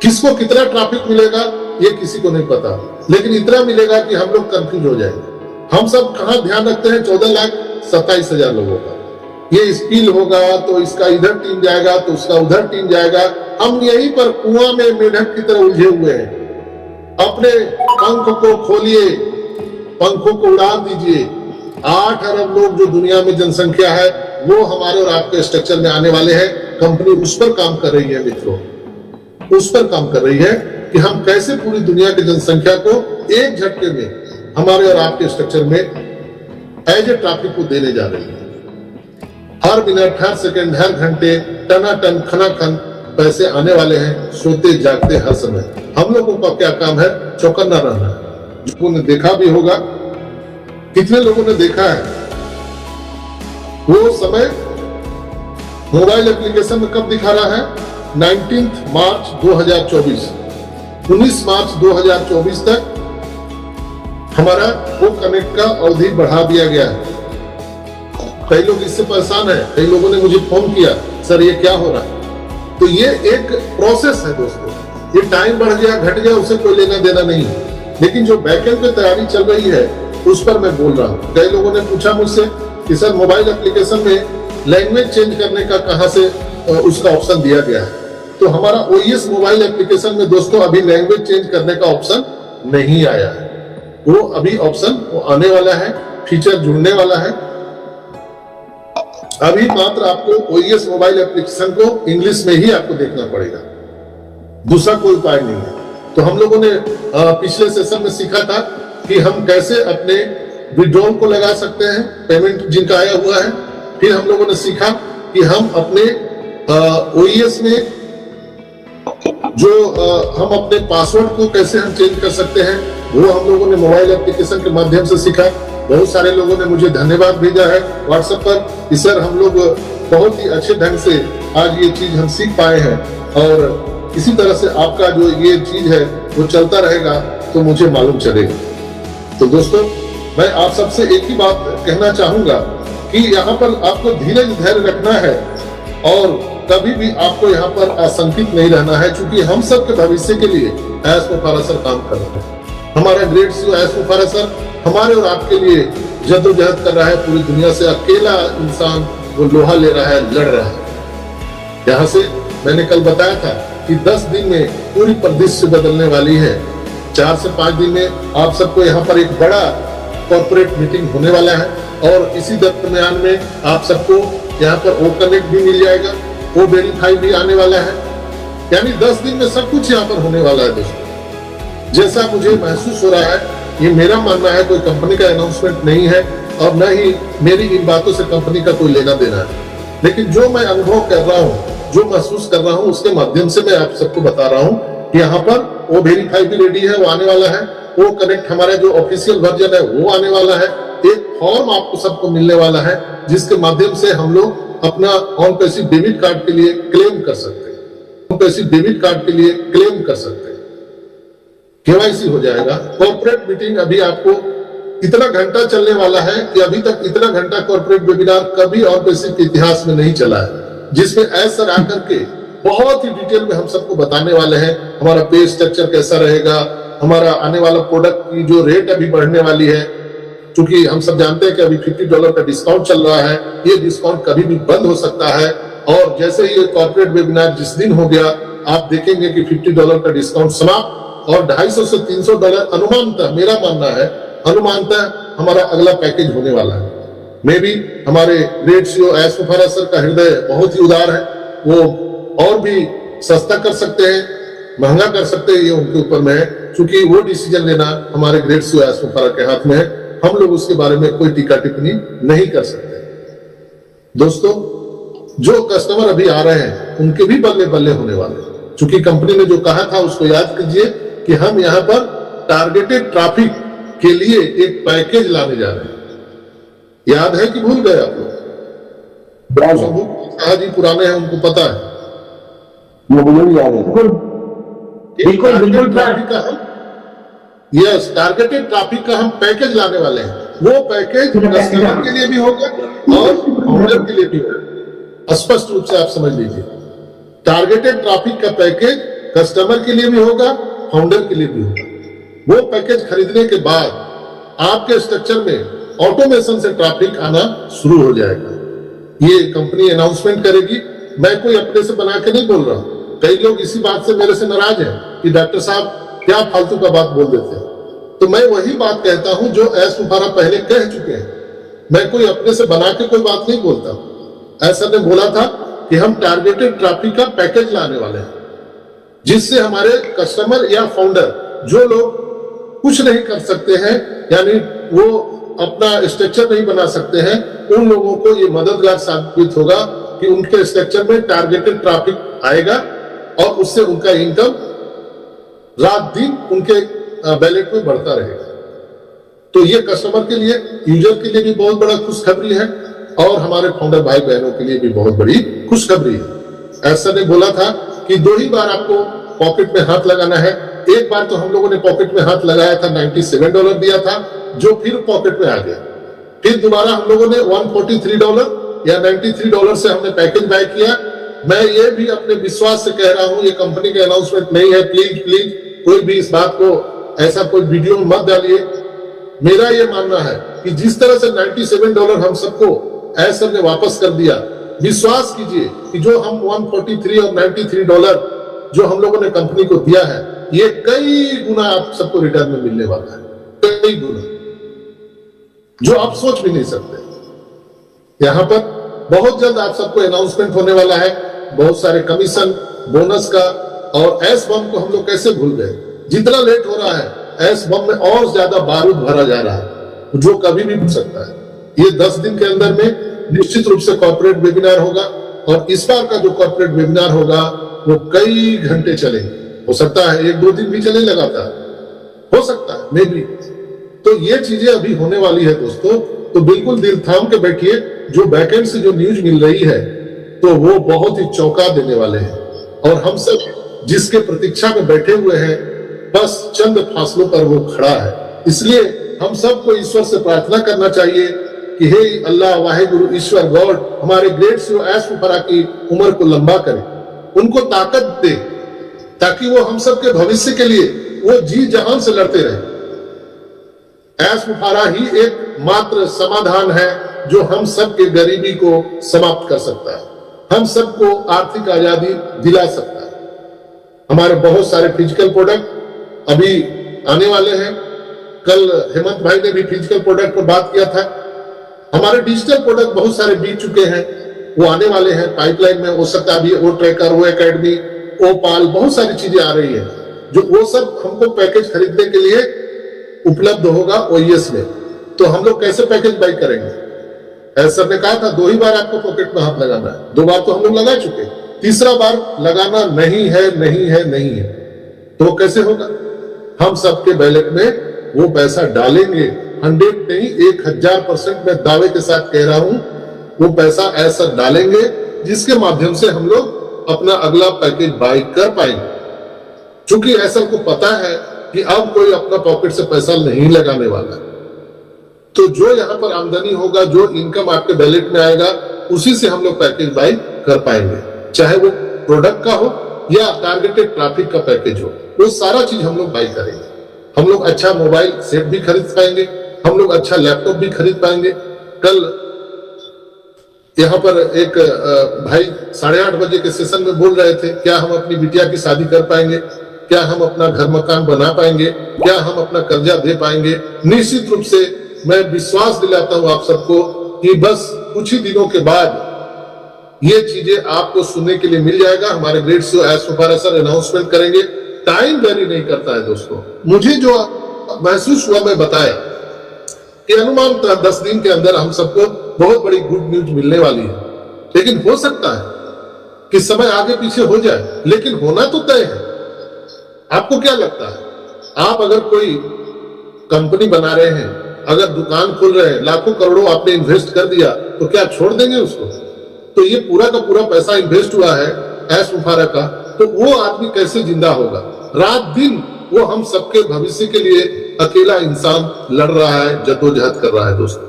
किसको कितना ट्रैफिक मिलेगा ये किसी को नहीं पता, लेकिन इतना मिलेगा कि हम लोग कंफ्यूज हो जाएंगे। हम सब कहाँ ध्यान रखते हैं 14,27,000 लोगों का, ये स्पील होगा तो इसका इधर टीम जाएगा तो उसका उधर टीम जाएगा। हम यहीं पर कुआं में मेढक की तरह उलझे हुए हैं। अपने पंख को खोलिए, पंखों को उड़ा दीजिए। 8 अरब लोग जो दुनिया में जनसंख्या है वो हमारे और आपके स्ट्रक्चर में आने वाले हैं। कंपनी उस पर काम कर रही है मित्रों, उस पर काम कर रही है कि हम कैसे पूरी दुनिया की जनसंख्या को एक झटके में हमारे और आपके स्ट्रक्चर में एज ए ट्रैफिक को देने जा रही है। हर मिनट, हर सेकंड, हर घंटे टनाटन खनाखन पैसे आने वाले हैं, सोते जागते हर समय। हम लोगों का क्या काम है? चौकन्ना रहना। लोगों ने देखा भी होगा, कितने लोगों ने देखा है वो समय मोबाइल एप्लीकेशन में कब दिखा रहा है? 19 मार्च 2024, 19 मार्च 2024 तक हमारा वो कनेक्ट का अवधि बढ़ा दिया गया है। कई लोग इससे परेशान है, कई लोगों ने मुझे फोन किया, सर ये क्या हो रहा है? तो ये एक प्रोसेस है दोस्तों, ये टाइम बढ़ गया घट गया उससे कोई लेना देना नहीं है, लेकिन जो बैकएंड पे तैयारी चल रही है उस पर मैं बोल रहा हूँ। कई लोगों ने पूछा मुझसे कि सर मोबाइल एप्लीकेशन में लैंग्वेज चेंज करने का कहां से उसका ऑप्शन दिया गया है? तो हमारा OES मोबाइल एप्लीकेशन में दोस्तों अभी लैंग्वेज चेंज करने का ऑप्शन नहीं आया है, वो अभी ऑप्शन आने वाला है, फीचर जुड़ने वाला है। अभी मात्र आपको OES मोबाइल एप्लीकेशन को इंग्लिश में ही आपको देखना पड़ेगा, दूसरा कोई उपाय नहीं है। तो हम लोगों ने पिछले सेशन में सीखा था कि हम कैसे अपने विड्रॉल को लगा सकते हैं, पेमेंट जिनका आया हुआ है। फिर हम लोगों ने सीखा कि हम अपने OES में जो हम अपने पासवर्ड को कैसे हम चेंज कर सकते हैं, वो हम लोगों ने मोबाइल एप्लीकेशन के माध्यम से सीखा। बहुत सारे लोगों ने मुझे धन्यवाद भेजा है व्हाट्सएप पर कि सर हम लोग बहुत ही अच्छे ढंग से आज ये चीज हम सीख पाए हैं, और इसी तरह से आपका जो ये चीज है वो चलता रहेगा तो मुझे मालूम चलेगा। तो दोस्तों मैं आप सबसे एक ही बात कहना चाहूंगा कि यहाँ पर आपको धीरज धैर्य रखना है और कभी भी आपको यहाँ पर आशंकित नहीं रहना है, क्योंकि हम सब के भविष्य के लिए एस मुफारा सर काम कर रहे हैं। हमारा great CEO S Mufara sir हमारे और आपके लिए जद्दोजहद कर रहा है। पूरी दुनिया से अकेला इंसान वो लोहा ले रहा है, लड़ रहा है। यहाँ से मैंने कल बताया था कि 10 दिन में पूरी परिदृश्य बदलने वाली है। 4 से 5 दिन में आप सबको यहाँ पर एक बड़ा कॉर्पोरेट मीटिंग होने वाला है, और इसी दरमियान में आप सबको यहाँ पर ओ कनेक्ट भी मिल जाएगा, ओ वेरीफाई भी आने वाला है। यानी 10 दिन में सब कुछ यहाँ पर होने वाला है दोस्तों। जैसा मुझे महसूस हो रहा है, ये मेरा मानना है, कोई कंपनी का अनाउंसमेंट नहीं है और न ही मेरी इन बातों से कंपनी का कोई लेना देना है, लेकिन जो मैं अनुभव कर रहा हूँ, जो महसूस कर रहा हूँ, उसके माध्यम से मैं आप सबको बता रहा हूँ कि यहाँ पर वो वेरीफाई भी रेडी है, वो आने वाला है। वो कनेक्ट हमारा जो ऑफिशियल वर्जन है वो आने वाला है। एक फॉर्म आपको सबको मिलने वाला है जिसके माध्यम से हम लोग अपना ऑन पैसिव डेबिट कार्ड के लिए क्लेम कर सकते हैं, ऑन पैसिव डेबिट कार्ड के लिए क्लेम कर सकते हैं। KYC हो जाएगा। कॉर्पोरेट मीटिंग अभी आपको इतना घंटा चलने वाला है कि अभी तक इतना घंटा कॉर्पोरेट वेबिनार कभी ऑन पैसिव के इतिहास में नहीं चला है, जिसमें ऐसा आकर के बहुत ही डिटेल में हम सबको बताने वाले हैं हमारा पे स्ट्रक्चर कैसा रहेगा, हमारा आने वाला प्रोडक्ट की जो रेट अभी बढ़ने वाली है। क्योंकि हम सब जानते हैं कि अभी $50 का डिस्काउंट चल रहा है, ये डिस्काउंट कभी भी बंद हो सकता है। और जैसे ही ये कॉर्पोरेट वेबिनार जिस दिन हो गया, आप देखेंगे कि $50 का डिस्काउंट समाप्त, और $250 से $300 अनुमानतः, मेरा मानना है अनुमानतः हमारा अगला पैकेज होने वाला है। मे भी हमारे great CEO S Mufara sir का हृदय बहुत ही उदार है, वो और भी सस्ता कर सकते हैं, महंगा कर सकते हैं, ये उनके ऊपर में है, क्योंकि वो डिसीजन लेना हमारे ग्रेट CEO एस मुफारा के हाथ में है। हम लोग उसके बारे में कोई टीका टिप्पणी नहीं कर सकते। दोस्तों जो कस्टमर अभी आ रहे हैं उनके भी बल्ले बल्ले होने वाले, क्योंकि कंपनी ने जो कहा था उसको याद कीजिए कि हम यहाँ पर टारगेटेड ट्रैफिक के लिए एक पैकेज लाने जा रहे हैं। याद है कि भूल गए आप लोग? शाह जी पुराने हैं, उनको पता है। बिल्कुल यस, टारगेटेड ट्रैफिक का हम पैकेज लाने वाले हैं। वो पैकेज कस्टमर के लिए भी होगा और फाउंडर के लिए भी होगा। स्पष्ट रूप से आप समझ लीजिए, टारगेटेड ट्रैफिक का पैकेज कस्टमर के लिए भी होगा, फाउंडर के लिए भी होगा। वो पैकेज खरीदने के बाद आपके स्ट्रक्चर में ऑटोमेशन से ट्रैफिक आना शुरू हो जाएगा। ये कंपनी अनाउंसमेंट करेगी, मैं कोई अपने से बना के नहीं बोल रहा हूं। कई लोग इसी बात से मेरे से नाराज हैं कि डॉक्टर साहब क्या फालतू का बात बोल देते हैं। तो मैं वही बात कहता हूं जो एस मुफारा पहले कह चुके हैं। मैं कोई अपने से बना के कोई बात नहीं बोलता। ऐसा ने बोला था कि हम टारगेटेड ट्रैफिक का पैकेज लाने वाले हैं, जिससे हमारे कस्टमर या फाउंडर जो लोग कुछ नहीं कर सकते हैं, यानी वो अपना स्ट्रक्चर नहीं बना सकते हैं, उन लोगों को ये मददगार साबित होगा कि उनके स्ट्रक्चर में टारगेटेड ट्रैफिक आएगा और उससे उनका इनकम रात दिन उनके बैलेट में बढ़ता रहेगा। तो ये कस्टमर के लिए, यूजर के लिए भी बहुत बड़ा खुशखबरी है और हमारे फाउंडर भाई बहनों के लिए भी बहुत बड़ी खुशखबरी है। ऐसा ने बोला था कि 2 ही बार आपको पॉकेट में हाथ लगाना है। एक बार तो हम लोगों ने पॉकेट में हाथ लगाया था, $97 दिया था, जो फिर पॉकेट में आ गया। फिर दोबारा हम लोगों ने $143 या $93 से हमने पैकेज बाय किया। मैं ये भी अपने विश्वास से कह रहा हूं, ये कंपनी का अनाउंसमेंट नहीं है, प्लीज कोई भी इस बात को ऐसा कोई वीडियो में मत डालिए। मेरा ये मानना है कि जिस तरह से $97 हम सबको ऐसा ने वापस कर दिया, विश्वास कीजिए कि जो हम $143 और $93 जो हम लोगों ने कंपनी को दिया है, ये कई गुना आप सबको रिटर्न में मिलने वाला है, कई गुना, जो आप सोच भी नहीं सकते। यहां पर बहुत जल्द आप सबको अनाउंसमेंट होने वाला है, बहुत सारे कमीशन, बोनस का। और एस बम को हम लोग कैसे भूल गए। जितना लेट हो रहा है, एस बम में और ज्यादा बारूद भरा जा रहा है, जो कभी भी हो सकता है। ये 10 दिन के अंदर में निश्चित रूप से कॉर्पोरेट वेबिनार होगा और इस बार का जो कॉर्पोरेट वेबिनार होगा वो कई घंटे चलेंगे। हो सकता है 1-2 दिन भी चले लगातार, हो सकता है मे बी। तो ये चीजें अभी होने वाली है दोस्तों, तो बिल्कुल दिल थाम के बैठिए। जो बैकएंड से जो न्यूज मिल रही है तो वो बहुत ही चौंका देने वाले हैं, और हम सब जिसके प्रतीक्षा में बैठे हुए हैं, बस चंद फासलों पर वो खड़ा है। इसलिए हम सबको ईश्वर से प्रार्थना करना चाहिए कि हे अल्लाह वाहिगुरु ईश्वर गॉड, हमारे ग्रेट सीईओ एस मुफारा की उम्र को लंबा करे, उनको ताकत दे, ताकि वो हम सबके भविष्य के लिए वो जी जान से लड़ते रहे। एस मुफारा ही एक मात्र समाधान है जो हम सबके गरीबी को समाप्त कर सकता है, हम सबको आर्थिक आजादी दिला सकता है। हमारे बहुत सारे फिजिकल प्रोडक्ट अभी आने वाले हैं। कल हेमंत भाई ने भी फिजिकल प्रोडक्ट पर बात किया था। हमारे डिजिटल प्रोडक्ट बहुत सारे बीत चुके हैं, वो आने वाले हैं पाइपलाइन में। हो सकता है अभी वो ट्रैकर, वो एकेडमी, ओ पाल, बहुत सारी चीजें आ रही है, जो वो सब हमको पैकेज खरीदने के लिए उपलब्ध होगा ओईएस में। तो हम लोग कैसे पैकेज बाई करेंगे? सर ने कहा था 2 ही बार आपको पॉकेट में हाथ लगाना है। 2 बार तो हम लोग लगा चुके, तीसरा बार लगाना नहीं है, नहीं है, नहीं है। तो वो कैसे होगा? हम सबके बैलेट में वो पैसा डालेंगे। 100 नहीं, 1000% मैं दावे के साथ कह रहा हूं, वो पैसा ऐसा डालेंगे जिसके माध्यम से हम लोग अपना अगला पैकेज बाई कर पाएंगे। क्योंकि ऐसा को पता है कि अब कोई अपना पॉकेट से पैसा नहीं लगाने वाला है। तो जो यहाँ पर आमदनी होगा, जो इनकम आपके बैलेट में आएगा, उसी से हम लोग पैकेज बाई कर पाएंगे। चाहे वो प्रोडक्ट का हो या टारगेटेड ट्रैफिक का पैकेज हो, वो सारा चीज हम लोग बाई करेंगे। हम लोग अच्छा मोबाइल सेट भी खरीद पाएंगे, हम लोग अच्छा लैपटॉप भी खरीद पाएंगे। कल यहाँ पर एक भाई 8:30 बजे के सेशन में बोल रहे थे, क्या हम अपनी बिटिया की शादी कर पाएंगे, क्या हम अपना घर मकान बना पाएंगे, क्या हम अपना कर्जा दे पाएंगे? निश्चित रूप से मैं विश्वास दिलाता हूं आप सबको कि बस कुछ ही दिनों के बाद ये चीजें आपको सुनने के लिए मिल जाएगा। हमारे great CEO S Mufara sir announcement करेंगे। टाइम वेरी नहीं करता है दोस्तों। मुझे जो महसूस हुआ मैं बताया कि अनुमान 10 दिन के अंदर हम सबको बहुत बड़ी गुड न्यूज मिलने वाली है। लेकिन हो सकता है कि समय आगे पीछे हो जाए, लेकिन होना तो तय है। आपको क्या लगता है? आप अगर कोई कंपनी बना रहे हैं, अगर दुकान खोल रहे हैं, लाखों करोड़ों आपने इन्वेस्ट कर दिया, तो क्या छोड़ देंगे उसको? तो ये पूरा का पूरा पैसा इन्वेस्ट हुआ है एस मुफारा का, तो वो आदमी कैसे जिंदा होगा? रात दिन वो हम सबके भविष्य के लिए अकेला इंसान लड़ रहा है, जद्दोजहद कर रहा है दोस्तों,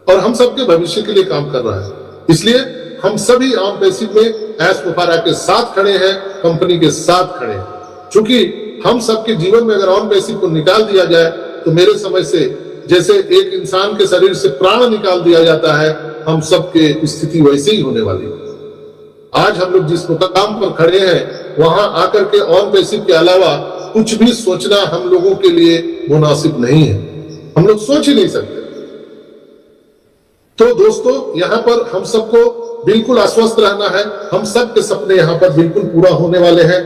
और हम सबके भविष्य के लिए काम कर रहा है। इसलिए हम सभी ऑन पैसिव में एस्पोफारा के साथ खड़े हैं, कंपनी के साथ खड़े हैं। चूंकि हम सबके जीवन में अगर ऑन पैसिव को निकाल दिया जाए तो मेरे समझ से जैसे एक इंसान के शरीर से प्राण निकाल दिया जाता है, हम सबके स्थिति वैसे ही होने वाली है। आज हम लोग जिस मुकाम पर खड़े हैं वहां आकर के ऑन पैसिव के अलावा कुछ भी सोचना हम लोगों के लिए मुनासिब नहीं है, हम लोग सोच ही नहीं सकते। तो दोस्तों, यहाँ पर हम सबको बिल्कुल आश्वस्त रहना है, हम सबके सपने यहाँ पर बिल्कुल पूरा होने वाले हैं।